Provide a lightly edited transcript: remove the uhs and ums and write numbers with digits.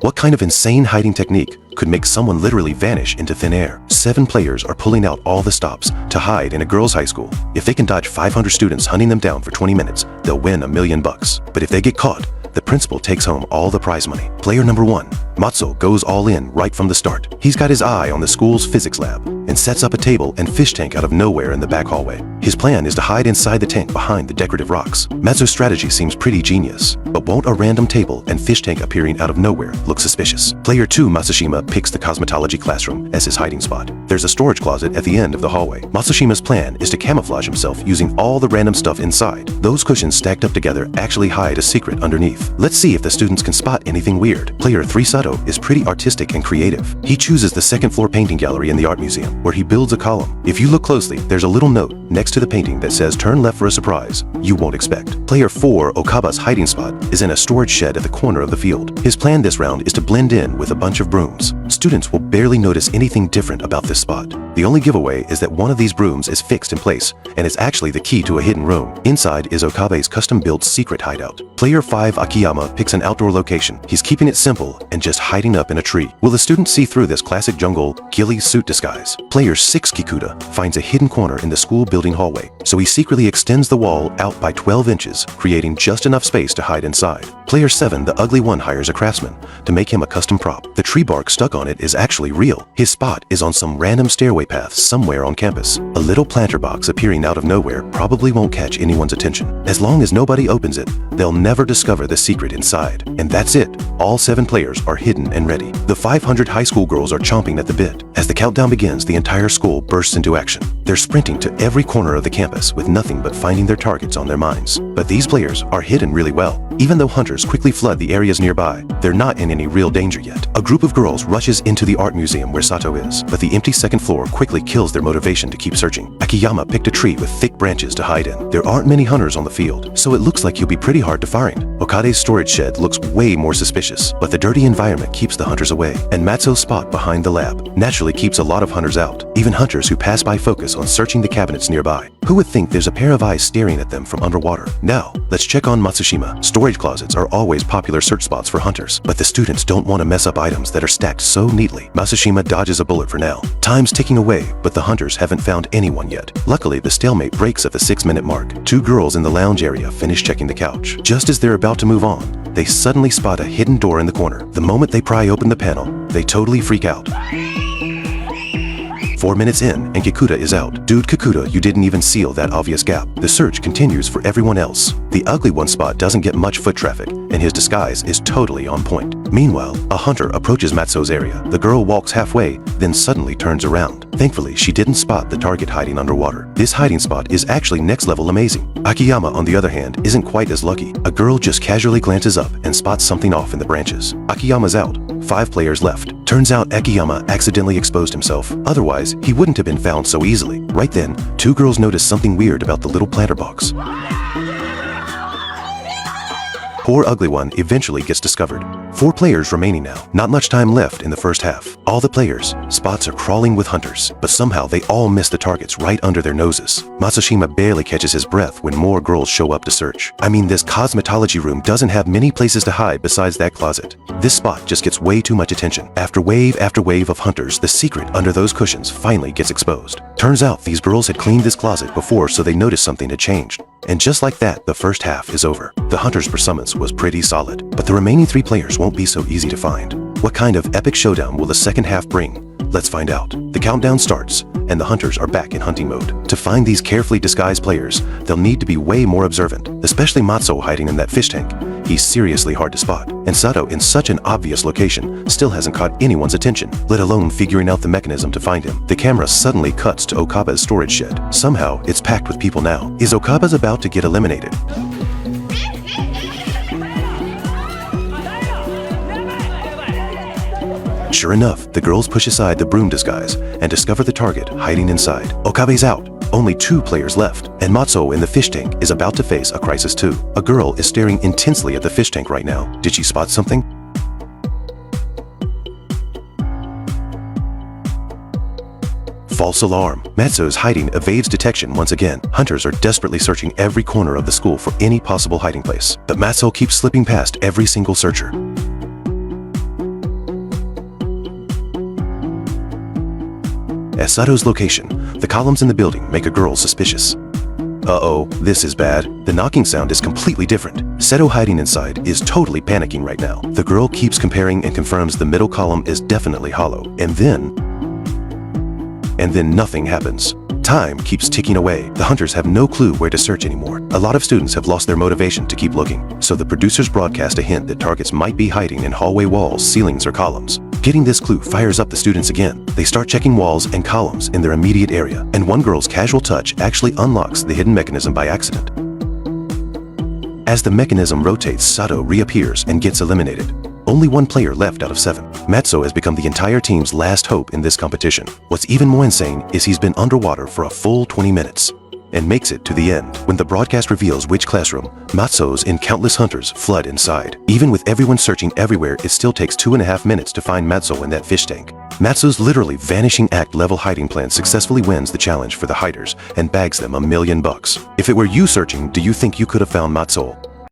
What kind of insane hiding technique could make someone literally vanish into thin air? 7 players are pulling out all the stops to hide in a girls' high school. If they can dodge 500 students hunting them down for 20 minutes, they'll win $1 million. But if they get caught, the principal takes home all the prize money. Player number 1, Matsuo, goes all in right from the start. He's got his eye on the school's physics lab and sets up a table and fish tank out of nowhere in the back hallway. His plan is to hide inside the tank behind the decorative rocks. Matsuo's strategy seems pretty genius, but won't a random table and fish tank appearing out of nowhere look suspicious? Player 2, Matsushima, picks the cosmetology classroom as his hiding spot. There's a storage closet at the end of the hallway. Matsushima's plan is to camouflage himself using all the random stuff inside. Those cushions stacked up together actually hide a secret underneath. Let's see if the students can spot anything weird. Player 3, Sato, is pretty artistic and creative. He chooses the second floor painting gallery in the art museum, where he builds a column. If you look closely, there's a little note next to the painting that says "Turn left for a surprise you won't expect." Player 4, Okaba's hiding spot is in a storage shed at the corner of the field. His plan this round is to blend in with a bunch of brooms. Students will barely notice anything different about this spot. The only giveaway is that one of these brooms is fixed in place, and it's actually the key to a hidden room. Inside is Okabe's custom-built secret hideout. Player 5, Akiyama, picks an outdoor location. He's keeping it simple and just hiding up in a tree. Will the students see through this classic jungle ghillie suit disguise? Player 6, Kikuta, finds a hidden corner in the school building hallway, so he secretly extends the wall out by 12 inches, creating just enough space to hide inside. Player 7, the ugly one, hires a craftsman to make him a custom prop. The tree bark stuck on it is actually real. His spot is on some random stairway path somewhere on campus. A little planter box appearing out of nowhere probably won't catch anyone's attention. As long as nobody opens it, they'll never discover the secret inside. And that's it. All 7 players are hidden and ready. The 500 high school girls are chomping at the bit. As the countdown begins, the entire school bursts into action. They're sprinting to every corner of the campus with nothing but finding their targets on their minds. But these players are hidden really well. Even though hunters quickly flood the areas nearby, they're not in any real danger yet. A group of girls rushes into the art museum where Sato is, but the empty second floor quickly kills their motivation to keep searching. Akiyama picked a tree with thick branches to hide in. There aren't many hunters on the field, so it looks like he'll be pretty hard to find. Okade's storage shed looks way more suspicious, but the dirty environment keeps the hunters away, and Matsuo's spot behind the lab naturally keeps a lot of hunters out. Even hunters who pass by focus on searching the cabinets nearby. Who would think there's a pair of eyes staring at them from underwater? Now, let's check on Matsushima. Storage closets are always popular search spots for hunters, but the students don't want to mess up items that are stacked so neatly. Matsushima dodges a bullet for now. Time's ticking away, but the hunters haven't found anyone yet. Luckily, the stalemate breaks at the 6-minute mark. 2 girls in the lounge area finish checking the couch. Just as they're about to move on, they suddenly spot a hidden door in the corner. The moment they pry open the panel, they totally freak out. 4 minutes in, and Kikuta is out. Dude, Kikuta, you didn't even seal that obvious gap. The search continues for everyone else. The ugly one spot doesn't get much foot traffic, and his disguise is totally on point. Meanwhile, a hunter approaches Matsuo's area. The girl walks halfway, then suddenly turns around. Thankfully, she didn't spot the target hiding underwater. This hiding spot is actually next level amazing. Akiyama, on the other hand, isn't quite as lucky. A girl just casually glances up and spots something off in the branches. Akiyama's out. 5 players left. Turns out Akiyama accidentally exposed himself. Otherwise, he wouldn't have been found so easily. Right then, 2 girls notice something weird about the little planter box. Poor ugly one eventually gets discovered. 4 players remaining now. Not much time left in the first half. All the players' spots are crawling with hunters, but somehow they all miss the targets right under their noses. Matsushima barely catches his breath when more girls show up to search. I mean, this cosmetology room doesn't have many places to hide besides that closet. This spot just gets way too much attention. After wave of hunters, the secret under those cushions finally gets exposed. Turns out these girls had cleaned this closet before, so they noticed something had changed. And just like that, the first half is over. The hunter's performance was pretty solid, but the remaining 3 players won't be so easy to find. What kind of epic showdown will the second half bring? Let's find out. The countdown starts, and the hunters are back in hunting mode. To find these carefully disguised players, they'll need to be way more observant, especially Matsuo hiding in that fish tank. He's seriously hard to spot, and Sato, in such an obvious location, still hasn't caught anyone's attention, let alone figuring out the mechanism to find him. The camera suddenly cuts to Okaba's storage shed. Somehow, it's packed with people now. Is Okaba's about to get eliminated? Sure enough, the girls push aside the broom disguise and discover the target hiding inside. Okabe's out. Only 2 players left, and Matsuo in the fish tank is about to face a crisis too. A girl is staring intensely at the fish tank right now. Did she spot something? False alarm. Matsuo's hiding evades detection once again. Hunters are desperately searching every corner of the school for any possible hiding place, but Matsuo keeps slipping past every single searcher. At Sato's location, the columns in the building make a girl suspicious. Uh-oh, this is bad. The knocking sound is completely different. Sato hiding inside is totally panicking right now. The girl keeps comparing and confirms the middle column is definitely hollow. And then nothing happens. Time keeps ticking away. The hunters have no clue where to search anymore. A lot of students have lost their motivation to keep looking, so the producers broadcast a hint that targets might be hiding in hallway walls, ceilings, or columns. Getting this clue fires up the students again. They start checking walls and columns in their immediate area, and one girl's casual touch actually unlocks the hidden mechanism by accident. As the mechanism rotates, Sato reappears and gets eliminated. Only one player left out of 7. Matsuo has become the entire team's last hope in this competition. What's even more insane is he's been underwater for a full 20 minutes and makes it to the end. When the broadcast reveals which classroom, Matsuo's and countless hunters flood inside. Even with everyone searching everywhere, it still takes 2.5 minutes to find Matsuo in that fish tank. Matsuo's literally vanishing act level hiding plan successfully wins the challenge for the hiders and bags them $1 million. If it were you searching, do you think you could have found Matsuo?